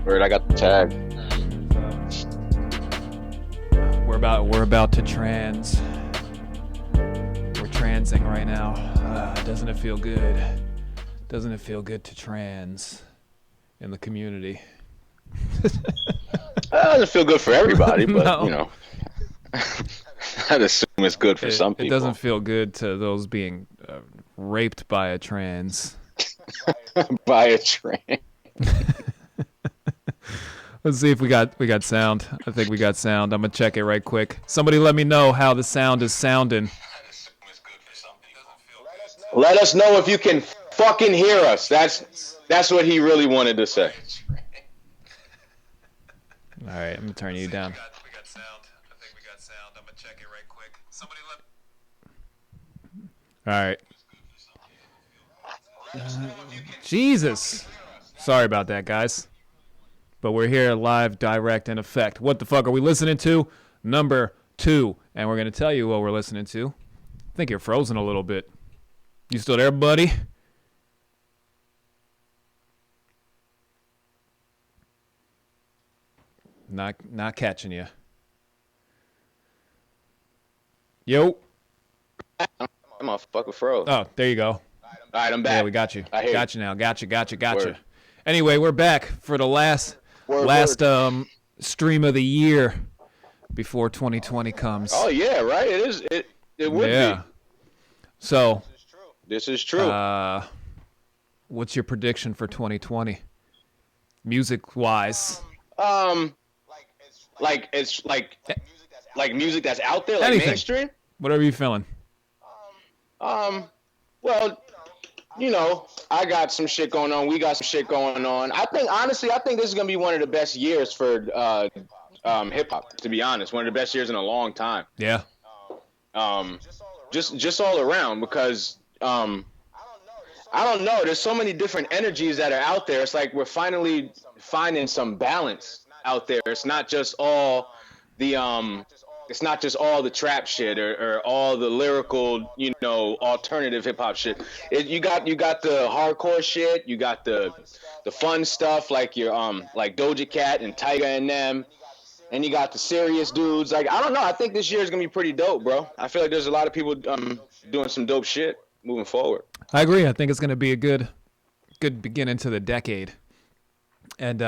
Word, I got the tag. We're about to trans. We're transing right now. Doesn't it feel good? Doesn't it feel good to trans in the community? Doesn't feel good for everybody, but No. you know, I'd assume it's good for some people. It doesn't feel good to those being raped by a trans. By a train. Let's see if we got sound. I think we got sound. I'm gonna check it right quick. Somebody let me know how the sound is sounding. Let us know if you can fucking hear us. That's what he really wanted to say. All right, I'm gonna turn you down. We got sound. I think we got sound. I'm gonna check it right quick. Somebody let. All right. Jesus. Sorry about that, guys. But we're here live, direct, in effect. What the fuck are we listening to? Number 2. And we're going to tell you what we're listening to. I think you're frozen a little bit. You still there, buddy? Not catching you. Yo. I'm a fucking froze. Oh, there you go. All right, I'm back. Yeah, we got you. I hear Got you now. Got you. Word. Anyway, we're back for the last stream of the year before 2020 comes. Oh yeah, right. It is. It would be. So This is true. what's your prediction for 2020? Music wise. Like music that's out there, like Anything. mainstream. Whatever you're feeling. Well, you know, I got some shit going on. We got some shit going on. Honestly, I think this is gonna be one of the best years for hip hop. To be honest, one of the best years in a long time. Yeah. Just all around because I don't know. There's so many different energies that are out there. It's like we're finally finding some balance out there. It's not just all the trap shit or all the lyrical, you know, alternative hip hop shit. You got the hardcore shit. You got the fun stuff like your like Doja Cat and Tyga and them. And you got the serious dudes. Like, I don't know. I think this year is gonna be pretty dope, bro. I feel like there's a lot of people doing some dope shit moving forward. I agree. I think it's gonna be a good beginning to the decade. And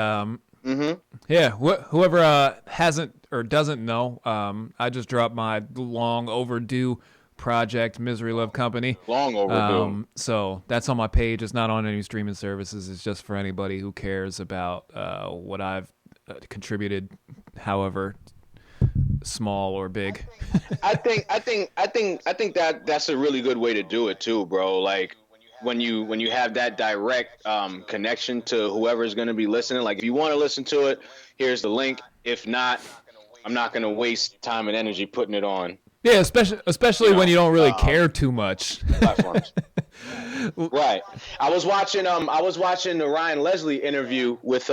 yeah, whoever hasn't or doesn't know, I just dropped my long overdue project, Misery Love Company. Long overdue. So that's on my page. It's not on any streaming services. It's just for anybody who cares about what I've contributed, however small or big. I think that that's a really good way to do it too, bro. Like when you have that direct connection to whoever's going to be listening. Like if you want to listen to it, here's the link. If not, I'm not going to waste time and energy putting it on. Yeah, especially when you don't really care too much. Platforms. Right. I was watching the Ryan Leslie interview with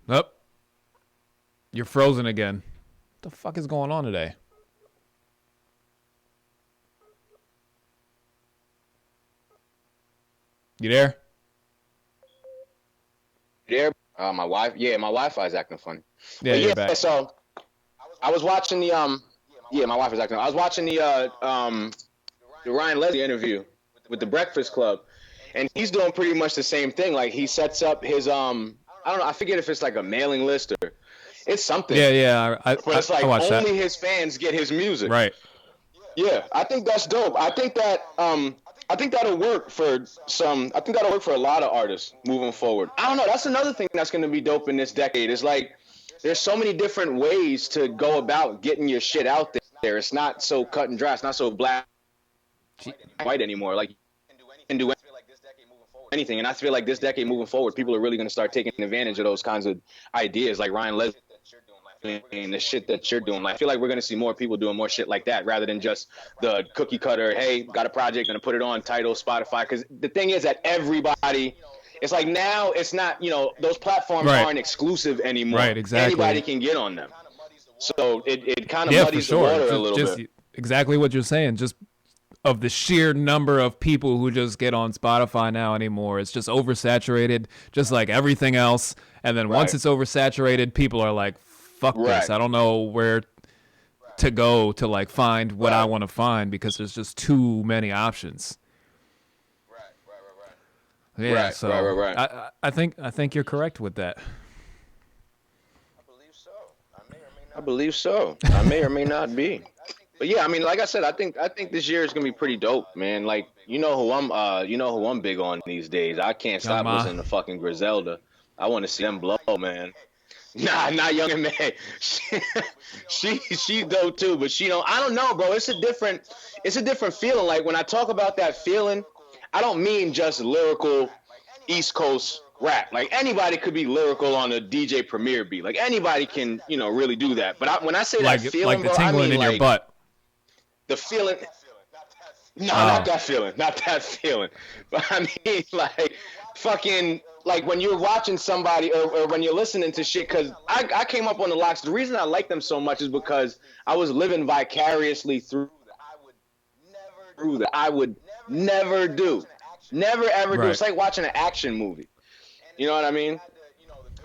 Oh, you're frozen again. What the fuck is going on today? You there? there. My wife. Yeah, my Wi-Fi is acting funny. Yeah, you're back. So I was watching the Yeah, my wife is acting. I was watching the Ryan Leslie interview with the Breakfast Club, and he's doing pretty much the same thing. Like he sets up his I don't know. I forget if it's like a mailing list or it's something. Yeah. But it's like I watched that. only his fans get his music. Right. Yeah, I think that's dope. I think that'll work for some. I think that'll work for a lot of artists moving forward. I don't know. That's another thing that's going to be dope in this decade. It's like there's so many different ways to go about getting your shit out there. It's not so cut and dry. It's not so black and white anymore. Like you can do anything. And I feel like this decade moving forward, people are really going to start taking advantage of those kinds of ideas, like Ryan Leslie and the shit that you're doing. Like, I feel like we're going to see more people doing more shit like that rather than just the cookie cutter, hey, got a project, going to put it on Tidal, Spotify. Because the thing is that everybody, it's like now it's not, those platforms aren't exclusive anymore. Right, exactly. Anybody can get on them. So it kind of muddies the water a little bit. Exactly what you're saying. Just of the sheer number of people who just get on Spotify now anymore. It's just oversaturated, just like everything else. And then once it's oversaturated, people are like, fuck this. I don't know where to go to like find what I want to find because there's just too many options. Yeah, I think you're correct with that. I believe so. I may or may not be. But yeah, I mean, like I said, I think this year is gonna be pretty dope, man. Like, you know who I'm big on these days. I can't stop listening to fucking Griselda. I want to see them blow, man. Nah, not Young and May. She's dope too, but I don't know, bro. It's a different feeling. Like when I talk about that feeling, I don't mean just lyrical East Coast rap. Like anybody could be lyrical on a DJ Premier beat. Like anybody can, really do that. But when I say that feeling, like the tingling in your butt. The feeling. No, not that feeling. Not that feeling. But I mean, like, fucking, like when you're watching somebody or when you're listening to shit. Because I came up on the Locks. The reason I like them so much is because I was living vicariously through that. I would never do. Never, ever do. It's like watching an action movie. You know what I mean?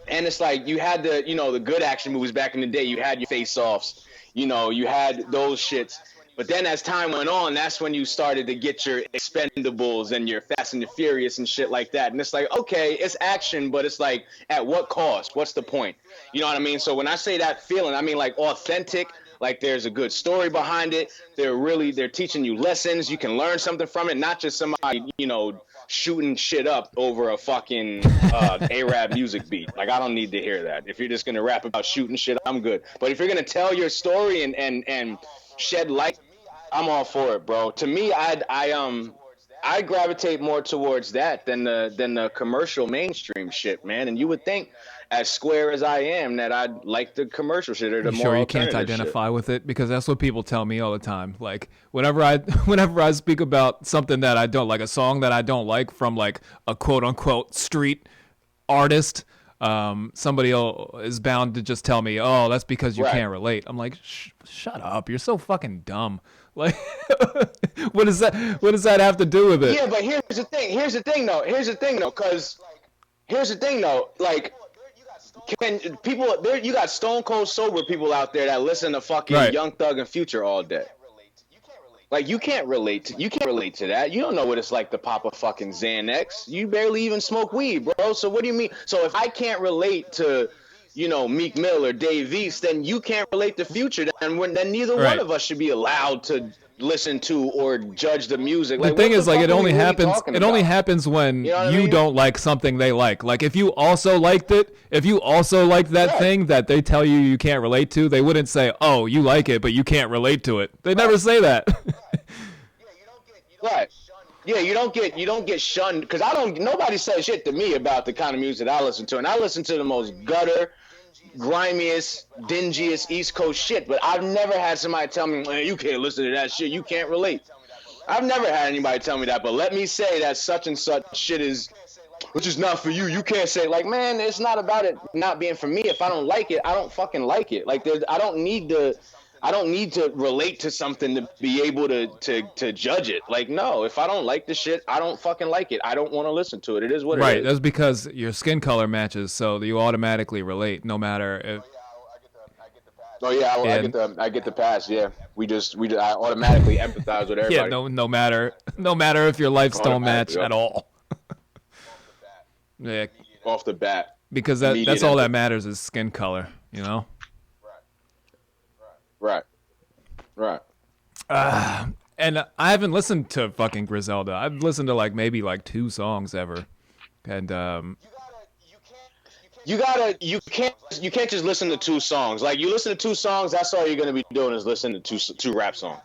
And it's like you had the good action movies back in the day. You had your face-offs. You had those shits. But then as time went on, that's when you started to get your Expendables and your Fast and the Furious and shit like that. And it's like, okay, it's action, but it's like, at what cost? What's the point? You know what I mean? So when I say that feeling, I mean like authentic, like there's a good story behind it. They're teaching you lessons. You can learn something from it, not just somebody, shooting shit up over a fucking Arab music beat. Like, I don't need to hear that. If you're just going to rap about shooting shit, I'm good. But if you're going to tell your story and shed light, I'm all for it, bro. To me, I gravitate more towards that than the commercial mainstream shit, man. And you would think, as square as I am, that I'd like the commercial shit or the more sure you can't identify with it? Because that's what people tell me all the time. Like whenever I speak about something that I don't like, a song that I don't like from like a quote unquote street artist, somebody is bound to just tell me, "Oh, that's because you can't relate." I'm like, shut up! You're so fucking dumb. Like, what does that have to do with it? Yeah, but here's the thing, though. Because here's the thing, though. Like, you got stone cold sober people out there that listen to fucking Young Thug and Future all day. Like, you can't relate to that. You don't know what it's like to pop a fucking Xanax. You barely even smoke weed, bro. So what do you mean? So if I can't relate to, Meek Mill or Dave East, then you can't relate to Future. Then neither one of us should be allowed to listen to or judge the music. The thing is, like, it only happens when you don't like something they like. Like, if you also liked that thing that they tell you can't relate to, they wouldn't say, "Oh, you like it, but you can't relate to it." They never say that. Right. Yeah, you don't get shunned because nobody says shit to me about the kind of music I listen to, and I listen to the most gutter, grimiest, dingiest East Coast shit. But I've never had somebody tell me, "Man, you can't listen to that shit. You can't relate." I've never had anybody tell me that. But let me say that such and such shit is, which is not for you. You can't say, like, man, it's not about it not being for me. If I don't like it, I don't fucking like it. Like, I don't need to relate to something to be able to judge it. Like, no, if I don't like the shit, I don't fucking like it. I don't want to listen to it. It is what it is. Right, that's because your skin color matches, so you automatically relate, no matter if... Oh yeah, I get the pass. Yeah, I automatically empathize with everybody. Yeah, no matter if your lives don't match at all. Yeah, off the bat. Because that's all that matters is skin color, Right. And I haven't listened to fucking Griselda. I've listened to maybe 2 songs ever, and you can't just listen to 2 songs. Like, you listen to 2 songs, that's all you're gonna be doing is listening to two rap songs.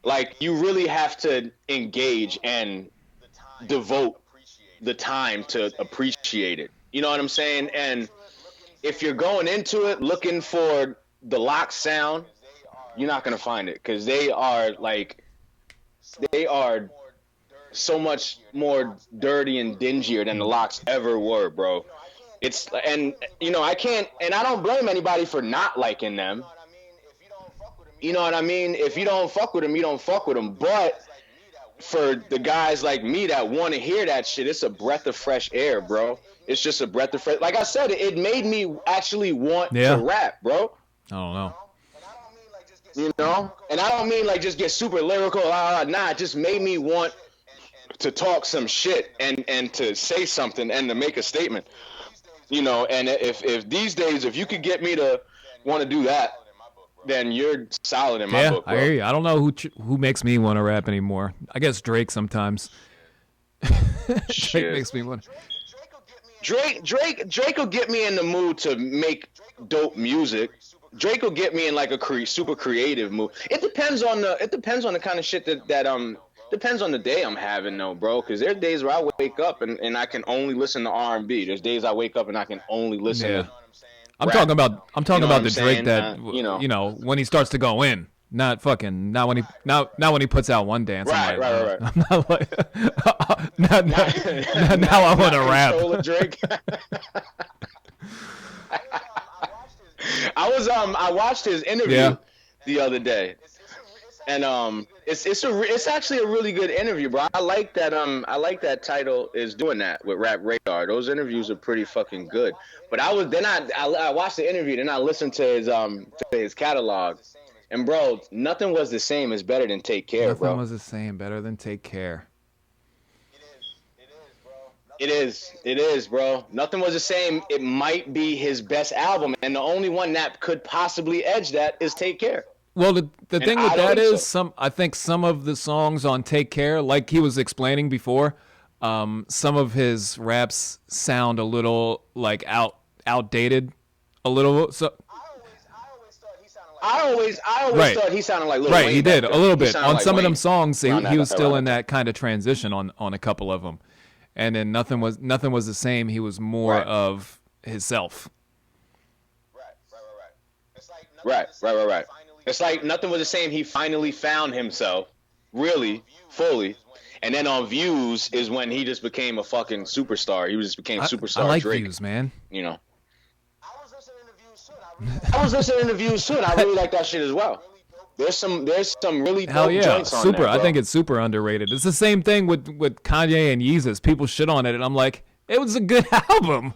Like, you really have to engage and devote the time to appreciate it. You know what I'm saying? And if you're going into it looking for the Lock sound, you're not gonna find it because they are so much more dirty and dingier than the Locks ever were, bro. I don't blame anybody for not liking them. You know what I mean? If you don't fuck with them, you don't fuck with them. But for the guys like me that want to hear that shit, it's a breath of fresh air, bro. It's just a breath of fresh. Like I said, it made me actually want to rap, bro. I don't know. You know, and I don't mean like just get super lyrical. Nah, it just made me want to talk some shit and to say something and to make a statement. You know, and if these days, if you could get me to want to do that, then you're solid in my book, bro. I hear you. I don't know who makes me want to rap anymore. I guess Drake sometimes. Drake makes me want. Drake will get me in the mood to make dope music. Drake will get me in like a super creative mood. It depends on the kind of shit that depends on the day I'm having though, bro. Because there are days where I wake up and I can only listen to R&B. There's days I wake up and I can only listen to I'm talking about the Drake that you know when he starts to go in, not when he puts out one dance. Right. I'm not like now I want to rap. Drake. I watched his interview the other day, and it's actually a really good interview, bro. I like that Title is doing that with Rap Radar. Those interviews are pretty fucking good. But I watched the interview, then I listened to his catalog, and bro, Nothing Was the Same is better than Take Care, bro. Nothing Was the Same, better than Take Care. It is, bro. Nothing Was the Same. It might be his best album, and the only one that could possibly edge that is Take Care. Well, the thing with that is, I think some of the songs on Take Care, like he was explaining before, some of his raps sound a little like outdated, a little. So I always thought he sounded like Lil Wayne. Right, he did a little bit on like some Wayne. of them songs. He was still in that kind of transition on a couple of them, and then nothing was the same. He was more of himself. Right. It's like Nothing Was the Same. He finally found himself, really, fully. And then on Views is when he just became a fucking superstar. He just became superstar. I like Drake. Views, man. You know. I was listening to Views too, and I really like that shit as well. There's some really dope joints on super. there, bro. I think it's super underrated. It's the same thing with Kanye and Yeezus. People shit on it, and I'm like, it was a good album.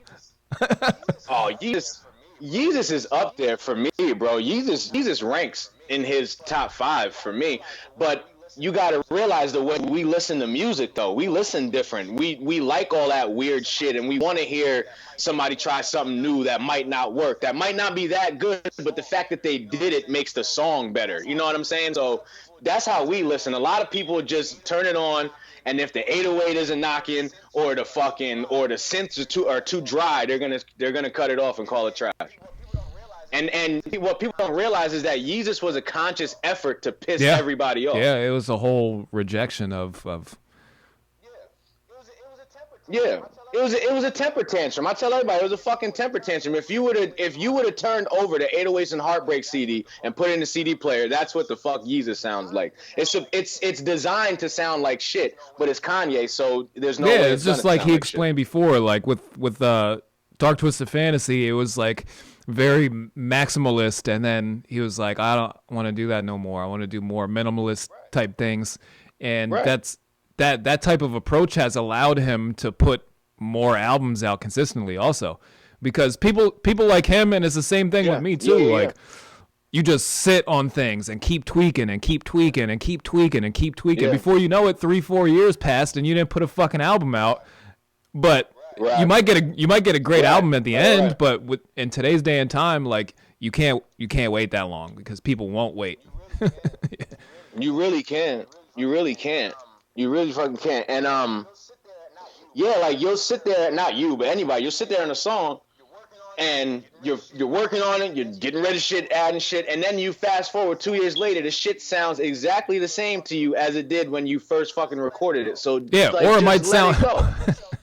Oh, Yeezus is up there for me, bro. Yeezus ranks in his top 5 for me. But you got to realize the way we listen to music, though. We listen different. We like all that weird shit, and we want to hear somebody try something new that might not work, that might not be that good, but the fact that they did it makes the song better. You know what I'm saying? So that's how we listen. A lot of people just turn it on, and if the 808 isn't knocking or the synths are too dry, they're gonna cut it off and call it trash. And what people don't realize is that Yeezus was a conscious effort to piss everybody off. Yeah, it was a whole rejection of. Yeah, it was a temper tantrum. I tell everybody it was a fucking temper tantrum. If you would have turned over the 808s and Heartbreak CD and put it in the CD player, that's what the fuck Yeezus sounds like. It's designed to sound like shit, but it's Kanye, so there's no way it's just like he explained before, like with Dark Twisted Fantasy, it was like very maximalist, and then he was like, I don't want to do that no more. I want to do more minimalist type things, and that's that type of approach has allowed him to put more albums out consistently also, because people like him, and it's the same thing with me too. Like you just sit on things and keep tweaking and keep tweaking and keep tweaking and keep tweaking. Before you know it, 3-4 years passed and you didn't put a fucking album out, but you might get a great album at the end. But in today's day and time, like you can't wait that long because people won't wait. You really can't. You really fucking can't. And like you'll sit there, not you, but anybody, you'll sit there in a song and you're working on it, you're getting rid of shit, adding shit, and then you fast forward 2 years later, the shit sounds exactly the same to you as it did when you first fucking recorded it. So or it might sound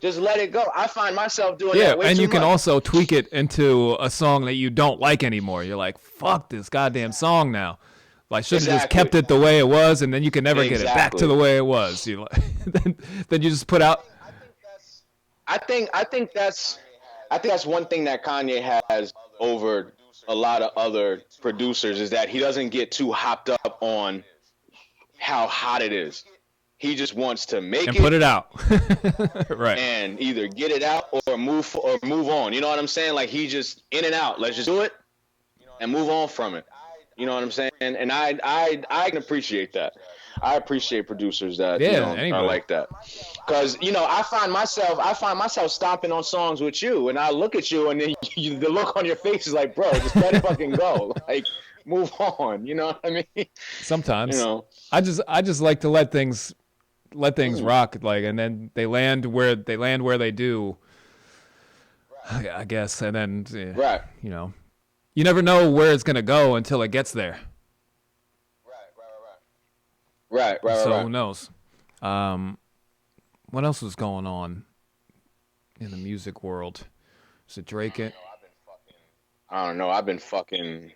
just let it go. I find myself doing that way and too you can much. also tweak it into a song that you don't like anymore. You're like, fuck this goddamn song now. Like, should have just kept it the way it was, and then you can never get it back to the way it was. You like, then you just put out. I think that's one thing that Kanye has over a lot of other producers is that he doesn't get too hopped up on how hot it is. He just wants to make And it put it out. Right. and either get it out or move on. You know what I'm saying? Like he just in and out. Let's just do it and move on from it. You know what I'm saying? And I can appreciate that. I appreciate producers that Yeah, are anybody. like that. Cause I find myself stomping on songs with you, and I look at you, and then the look on your face is like, bro, just let it fucking go. Like, move on. You know what I mean? Sometimes. You know. I just like to let things rock, like, and then they land where they do, I guess, and then Right. you never know where it's gonna go until it gets there. Right. So who knows? What else was going on in the music world? Is it Drake? I don't know. I've been fucking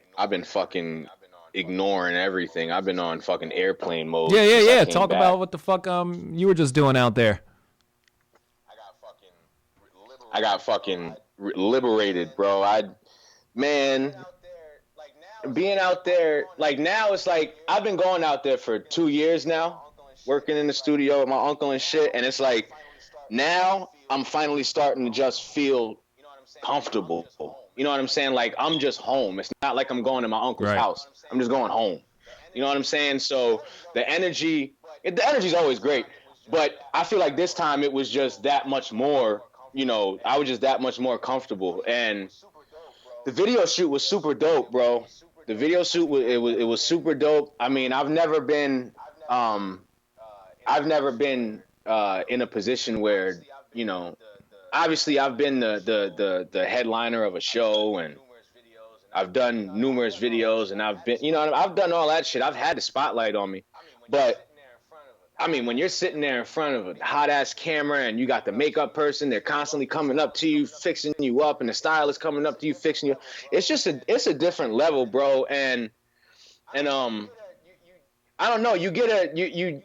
ignoring everything. I've been on fucking airplane mode. since I Yeah. came Talk back. about what the fuck you were just doing out there. I got fucking liberated, bro. Man, being out there, like now it's like I've been going out there for 2 years now, working in the studio with my uncle and shit, and it's like now I'm finally starting to just feel comfortable. You know what I'm saying? Like I'm just home. It's not like I'm going to my uncle's Right. house. I'm just going home. You know what I'm saying? So the energy's always great, but I feel like this time it was just that much more. I was just that much more comfortable, and the video shoot was super dope, bro. The video shoot was super dope. I mean, I've never been in a position where obviously I've been the headliner of a show, and I've done numerous videos, and I've been I've done all that shit. I've had the spotlight on me, but I mean, when you're sitting there in front of a hot ass camera and you got the makeup person, they're constantly coming up to you, fixing you up, and the stylist coming up to you, fixing you. It's just it's a different level, bro. And I don't know. You get you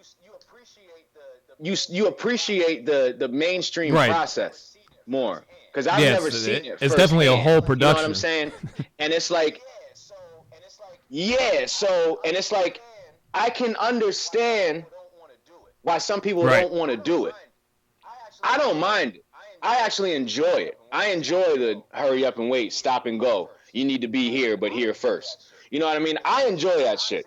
appreciate the mainstream Right. process more, because I've Yes, never seen it. it's definitely a whole firsthand. You know what production. I'm saying? And it's like, yeah. So, and it's like, I can understand why some people Right. don't want to do it. I don't mind it. I actually enjoy it. I enjoy the hurry up and wait, stop and go. You need to be here, but here first. You know what I mean? I enjoy that shit.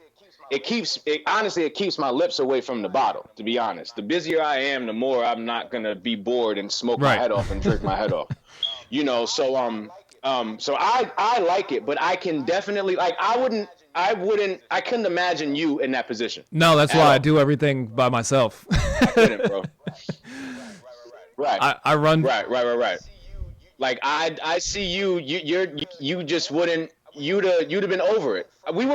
Honestly, it keeps my lips away from the bottle, to be honest. The busier I am, the more I'm not going to be bored and smoke my Right. head off and drink my head off. So I like it, but I can definitely, like, I couldn't imagine you in that position. No, that's At why all. I do everything by myself. I couldn't, bro. Right. I run. Right. Like I see you. You just wouldn't. You'd have been over it. We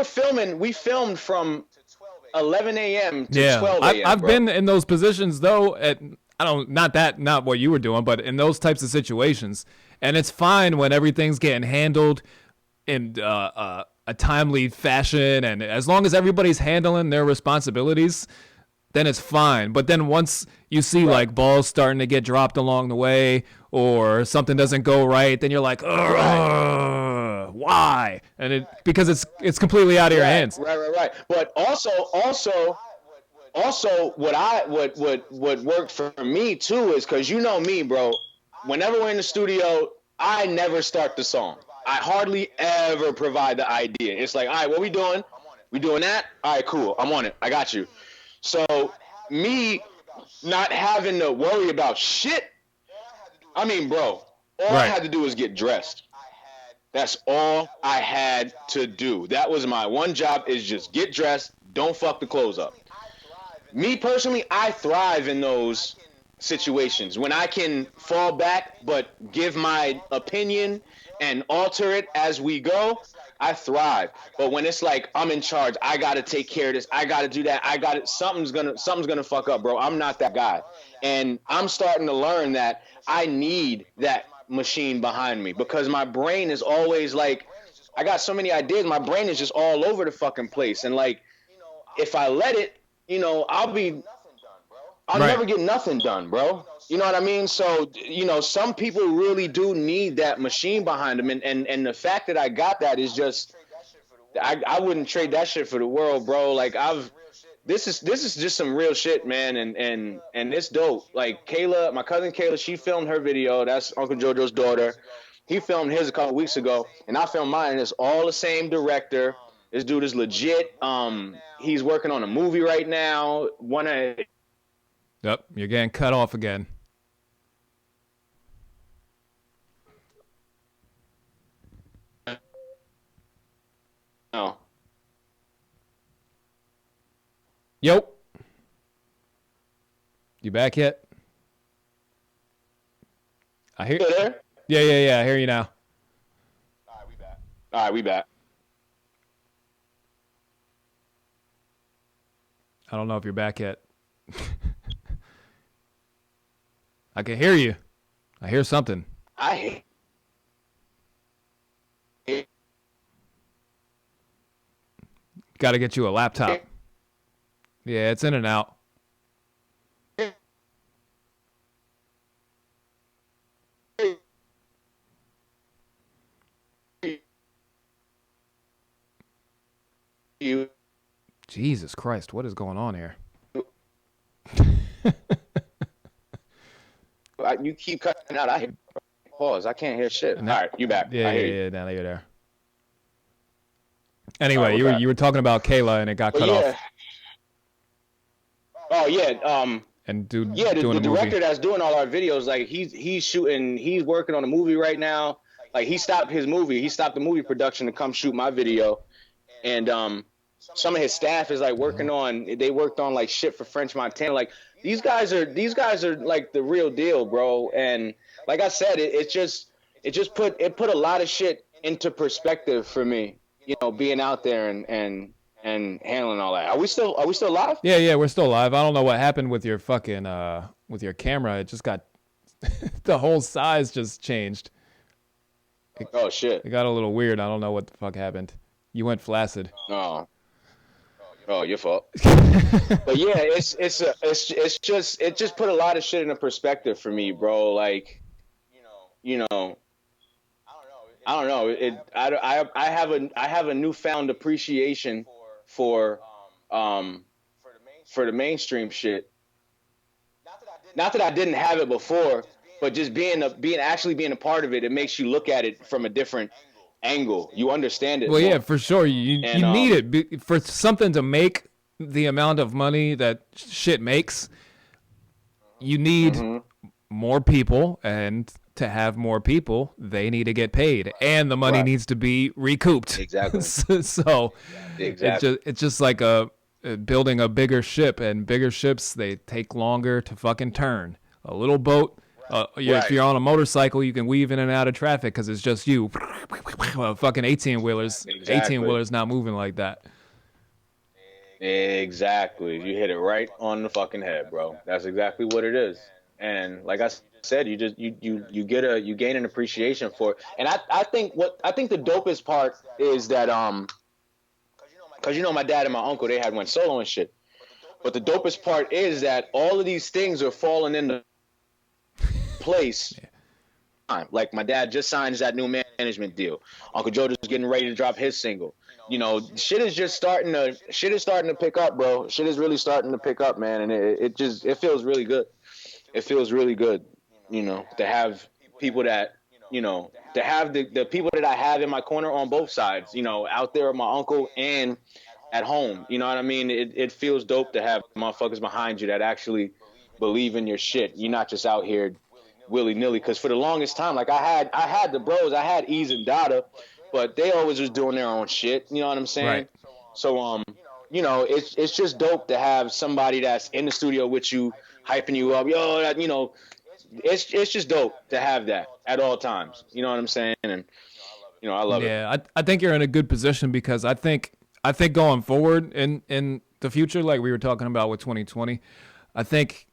filmed from 11 a.m. to 12 a.m. I've bro. been in those positions though. Not what you were doing, but in those types of situations, and it's fine when everything's getting handled in a timely fashion, and as long as everybody's handling their responsibilities, then it's fine. But then once you see like balls starting to get dropped along the way, or something doesn't go right, then you're like, why? And because it's completely out of your hands. Right. But also, what worked for me too is because you know me, bro. Whenever we're in the studio, I never start the song. I hardly ever provide the idea. It's like, all right, what we doing? We doing that? All right, cool. I'm on it. I got you. So me not having to worry about shit. I mean, bro, all I had to do was get dressed. That's all I had to do. That was my one job, is just get dressed. Don't fuck the clothes up. Me personally, I thrive in those situations when I can fall back but give my opinion and alter it as we go. I thrive. But when it's like I'm in charge, I gotta take care of this, I gotta do that, something's gonna fuck up, bro. I'm not that guy. And I'm starting to learn that I need that machine behind me, because my brain is always like, I got so many ideas, my brain is just all over the fucking place. And like, if I let it, I'll never get nothing done, bro. You know what I mean? So, some people really do need that machine behind them. And the fact that I got that is just, I wouldn't trade that shit for the world, bro. Like, this is just some real shit, man, and it's dope. Like Kayla, my cousin Kayla, she filmed her video. That's Uncle JoJo's daughter. He filmed his a couple weeks ago, and I filmed mine. And it's all the same director. This dude is legit. He's working on a movie right now. Yep, you're getting cut off again. No. Yo. You back yet? I hear You there? Yeah. I hear you now. All right, we back. I don't know if you're back yet. I can hear you. I hear something. Got to get you a laptop. Yeah, it's in and out. You. Jesus Christ, what is going on here? You keep cutting out. I hear. Pause. I can't hear shit. All right, you back. Yeah, I hear you. yeah. Now you're there. Anyway, you were talking about Kayla and it got cut off. Oh yeah. And dude, yeah, the director movie. that's doing all our videos, like he's shooting. He's working on a movie right now. Like he stopped his movie. He stopped the movie production to come shoot my video, and some of his staff is like working on. They worked on like shit for French Montana. Like these guys are like the real deal, bro. And like I said, it put a lot of shit into perspective for me. You know, being out there and handling all that. Are we still live? Yeah, we're still live. I don't know what happened with your fucking with your camera. It just got the whole size just changed. Oh shit! It got a little weird. I don't know what the fuck happened. You went flaccid. Oh, your fault. But yeah, it just put a lot of shit into perspective for me, bro. Like, you know, I don't know. I have a newfound appreciation for the mainstream shit. Not that I didn't have it before, but just being a part of it, it makes you look at it from a different angle. You understand it. Well, more. Yeah, for sure. You need it for something to make the amount of money that shit makes. You need more people, and to have more people, they need to get paid, and the money needs to be recouped. Exactly. So it's just like building a bigger ship, and bigger ships, they take longer to fucking turn. A little boat, if you're on a motorcycle, you can weave in and out of traffic because it's just you. Fucking 18-wheelers. Exactly. 18-wheelers not moving like that. Exactly. You hit it right on the fucking head, bro. That's exactly what it is. And like I said, you gain an appreciation for it. And I think the dopest part is that because my dad and my uncle, they had went solo and shit. But the dopest part is that all of these things are falling into place. Like my dad just signed that new management deal. Uncle Jojo's getting ready to drop his single. You know, shit is starting to pick up, bro. Shit is really starting to pick up, man, and it feels really good. It feels really good, you know, to have people that, you know, to have the people that I have in my corner on both sides, you know, out there with my uncle and at home. You know what I mean? It feels dope to have motherfuckers behind you that actually believe in your shit. You're not just out here willy-nilly, because for the longest time, like I had the bros, I had Ease and Dada, but they always was doing their own shit. You know what I'm saying? Right. So you know, it's just dope to have somebody that's in the studio with you, hyping you up. Yo, that, you know, it's just dope to have that at all times. You know what I'm saying? And you know, I love it. Yeah, I think you're in a good position, because I think going forward in the future, like we were talking about with 2020, I think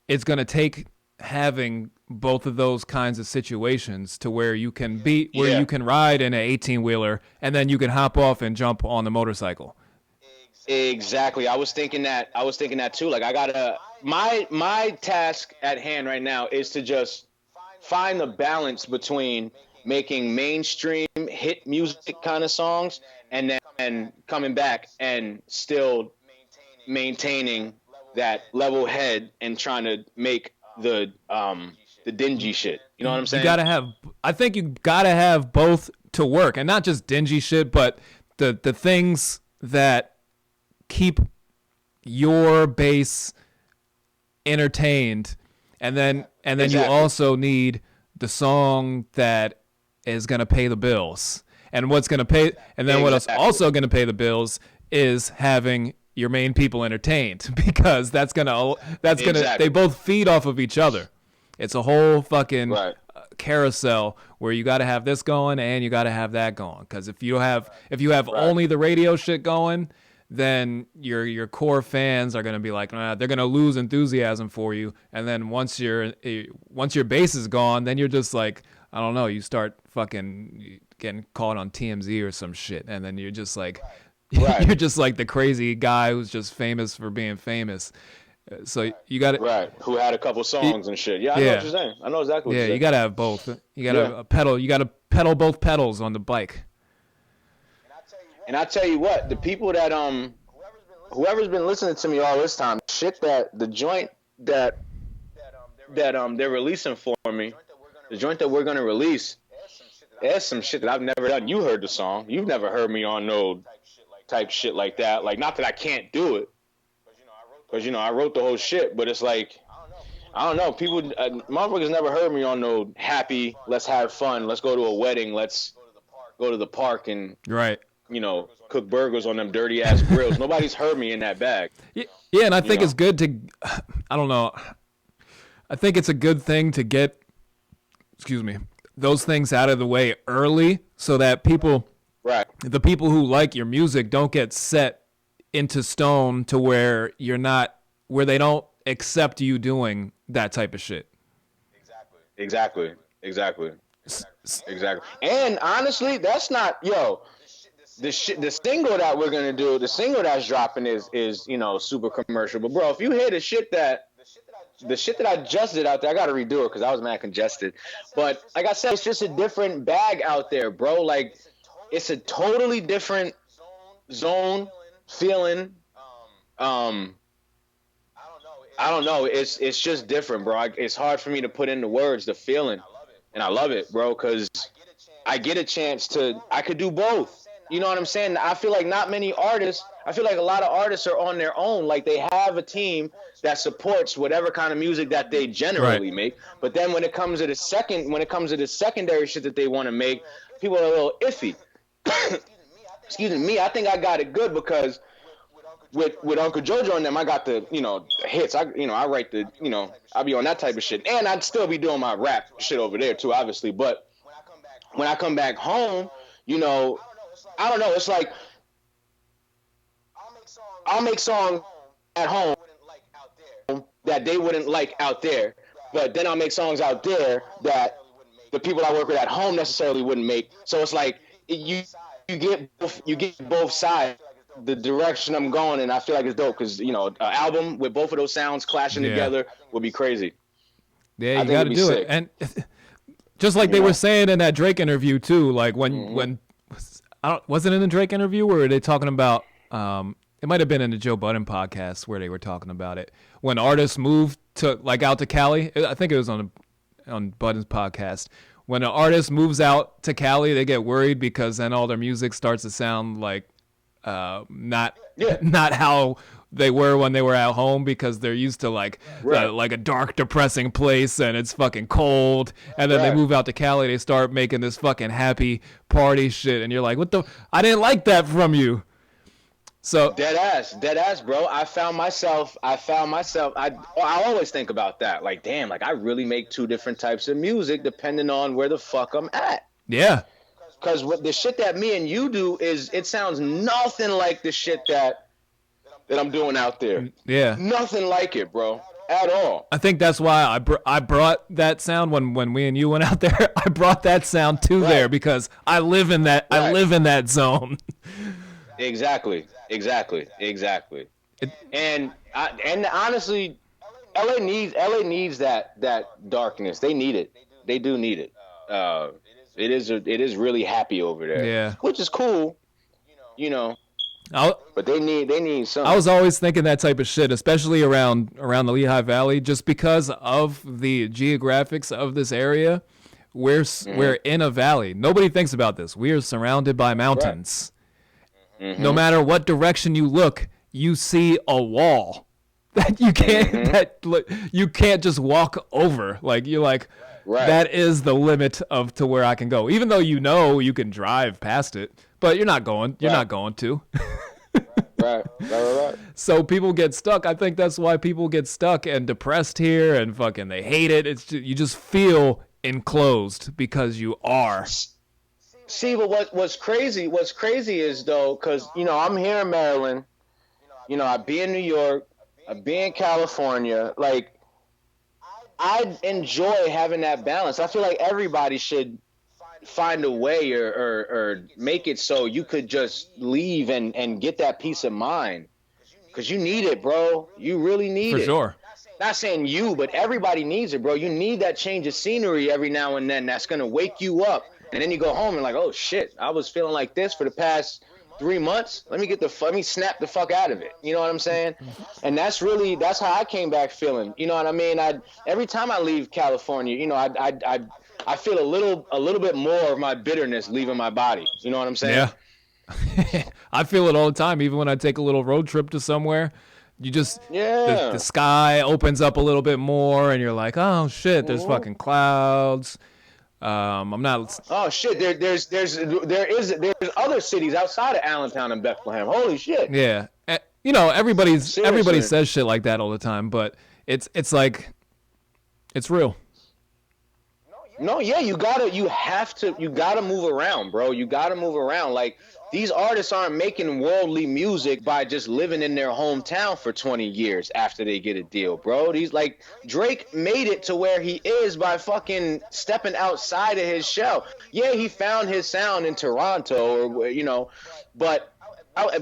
it's going to take having both of those kinds of situations to where you can you can ride in an 18-wheeler and then you can hop off and jump on the motorcycle. Exactly. I was thinking that too. Like I gotta, my task at hand right now is to just find the balance between making mainstream hit music kind of songs and then coming back and still maintaining that level head and trying to make the dingy shit. You know what I'm saying? I think you gotta have both to work, and not just dingy shit, but the things that keep your base entertained, and then Exactly. you also need the song that is gonna pay the bills, and what's gonna pay, and then what is also gonna pay the bills is having your main people entertained, because that's gonna they both feed off of each other. It's a whole fucking carousel where you got to have this going and you got to have that going. Because if you have only the radio shit going, then your core fans are gonna be like, they're gonna lose enthusiasm for you. And then once your base is gone, then you're just like, I don't know. You start fucking getting caught on TMZ or some shit, and then you're just like, you're just like the crazy guy who's just famous for being famous. So you got it, who had a couple songs and shit. Yeah, I know what you're saying. I know exactly what you're saying. You gotta have both. You gotta pedal. You gotta pedal both pedals on the bike. And I tell you what, the people that whoever's been listening to me all this time, shit that the joint that they're releasing for me, the joint that we're gonna release, there's some shit that I've never done. You heard the song. You've never heard me on no type shit like that. Like, not that I can't do it. Because, I wrote the whole shit, but it's like, I don't know. People, motherfuckers never heard me on no happy, let's have fun, let's go to a wedding, let's go to the park and, cook burgers on them dirty-ass grills. Nobody's heard me in that bag. Yeah, and I think it's good to, I don't know, I think it's a good thing to get, those things out of the way early so that the people who like your music don't get set into stone to where they don't accept you doing that type of shit. Exactly. And honestly, that's not, the single that we're gonna do, the single that's dropping is super commercial. But bro, if you hear the shit that I just did out there, I gotta redo it because I was mad congested. But like I said, it's just a different bag out there, bro. Like, it's a totally different zone. Feeling, I don't know. It's just different, bro. It's hard for me to put into words the feeling, and I love it, bro, because I get a chance I could do both. You know what I'm saying? I feel like not many artists. I feel like a lot of artists are on their own. Like, they have a team that supports whatever kind of music that they generally make. But then when it comes to the secondary shit that they want to make, people are a little iffy. Excuse me, I think I got it good because with Uncle Jojo and them, I got the hits. I write the I'll be on that type of shit, and I'd still be doing my rap shit over there too, obviously. But when I come back home, I don't know. It's like I'll make songs at home that they wouldn't like out there, but then I'll make songs out there that the people I work with at home necessarily wouldn't make. So it's like you get both sides, the direction I'm going, and I feel like it's dope because an album with both of those sounds clashing together would be crazy. Yeah, you got to do it, and just like they were saying in that Drake interview too. Like when wasn't it in the Drake interview where were they talking about? It might have been in the Joe Budden podcast where they were talking about it when artists moved to out to Cali. I think it was on Budden's podcast. When an artist moves out to Cali, they get worried because then all their music starts to sound like not how they were when they were at home, because they're used to like a dark, depressing place and it's fucking cold. And then they move out to Cali, they start making this fucking happy party shit, and you're like, what the? I didn't like that from you. So dead ass, bro. I found myself. I always think about that. Like, damn, like I really make two different types of music depending on where the fuck I'm at. Yeah. Because the shit that me and you do it sounds nothing like the shit that I'm doing out there. Yeah. Nothing like it, bro. At all. I think that's why I brought that sound when we and you went out there. I brought that sound to there because I live in that. I live in that zone. Exactly. And honestly, LA needs that darkness. They need it. They do need it. It is really happy over there. Yeah. Which is cool. But they need something. I was always thinking that type of shit, especially around the Lehigh Valley, just because of the geographics of this area. We're in a valley. Nobody thinks about this. We are surrounded by mountains. Right. No matter what direction you look, you see a wall that you can't just walk over. Like you're like, right. That is the limit to where I can go. Even though you can drive past it, but you're not going. You're not going to. Right. So people get stuck. I think that's why people get stuck and depressed here and fucking they hate it. It's just, you just feel enclosed because you are. See, but what's crazy is though, because I'm here in Maryland. I be in New York. I be in California. Like, I enjoy having that balance. I feel like everybody should find a way or make it so you could just leave and get that peace of mind, because you need it, bro. You really need it. For sure. Not saying you, but everybody needs it, bro. You need that change of scenery every now and then. That's gonna wake you up, and then you go home and like, oh shit, I was feeling like this for the past 3 months. Let me snap the fuck out of it. You know what I'm saying? And that's how I came back feeling. You know what I mean? Every time I leave California, I feel a little bit more of my bitterness leaving my body. You know what I'm saying? Yeah. I feel it all the time. Even when I take a little road trip to somewhere, you just the sky opens up a little bit more, and you're like, oh shit, there's fucking clouds. I'm not. Oh shit! There's other cities outside of Allentown and Bethlehem. Holy shit! Yeah, everybody says shit like that all the time, but it's like it's real. No, yeah, you gotta move around, bro. You gotta move around. Like, these artists aren't making worldly music by just living in their hometown for 20 years after they get a deal, bro. These, like, Drake made it to where he is by fucking stepping outside of his shell. Yeah, he found his sound in Toronto, or but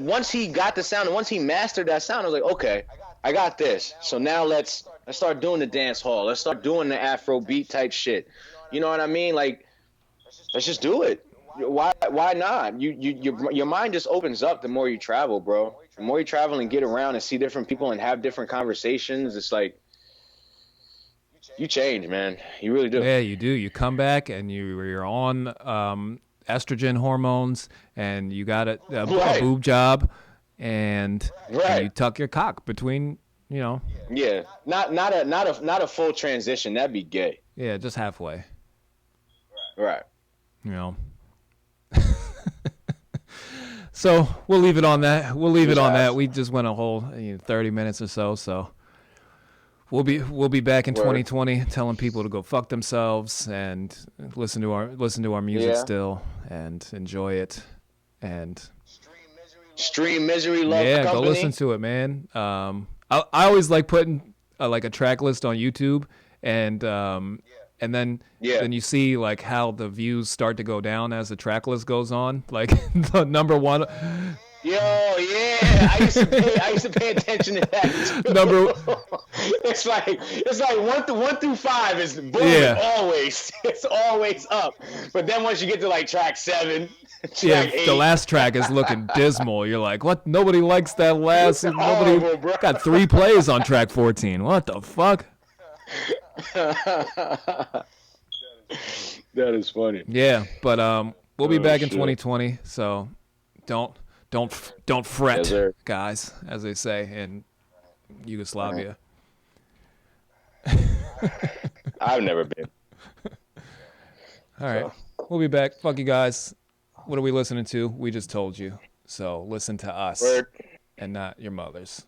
once he got the sound, and once he mastered that sound, I was like, okay, I got this. So now let's start doing the dance hall. Let's start doing the Afro beat type shit. You know what I mean? Like, let's just do it. Why not? Your mind just opens up the more you travel, bro. The more you travel and get around and see different people and have different conversations, it's like you change, man. You really do. Yeah, you do. You come back and you're on estrogen hormones, and you got a boob job, and you tuck your cock between, Yeah, not a full transition. That'd be gay. Yeah, just halfway. Right. So we'll leave it on that. We just went a whole 30 minutes or so. So we'll be back in 2020 telling people to go fuck themselves and listen to our music still and enjoy it and Stream Misery Love Company. Go listen to it, man. I always like putting like a track list on YouTube and then you see like how the views start to go down as the track list goes on. Like the number one. Yo, yeah, I used to pay attention to that too. It's like one through 5 is boom. It's always up. But then once you get to like track 7, track 8, the last track is looking dismal. You're like, what? Nobody likes that last. Nobody got 3 plays on track 14. What the fuck? That is funny. Yeah, but we'll be back in 2020, so don't fret, guys, as they say in Yugoslavia. I've never been. All right, we'll be back. Fuck you guys. What are we listening to? We just told you, so listen to us and not your mothers.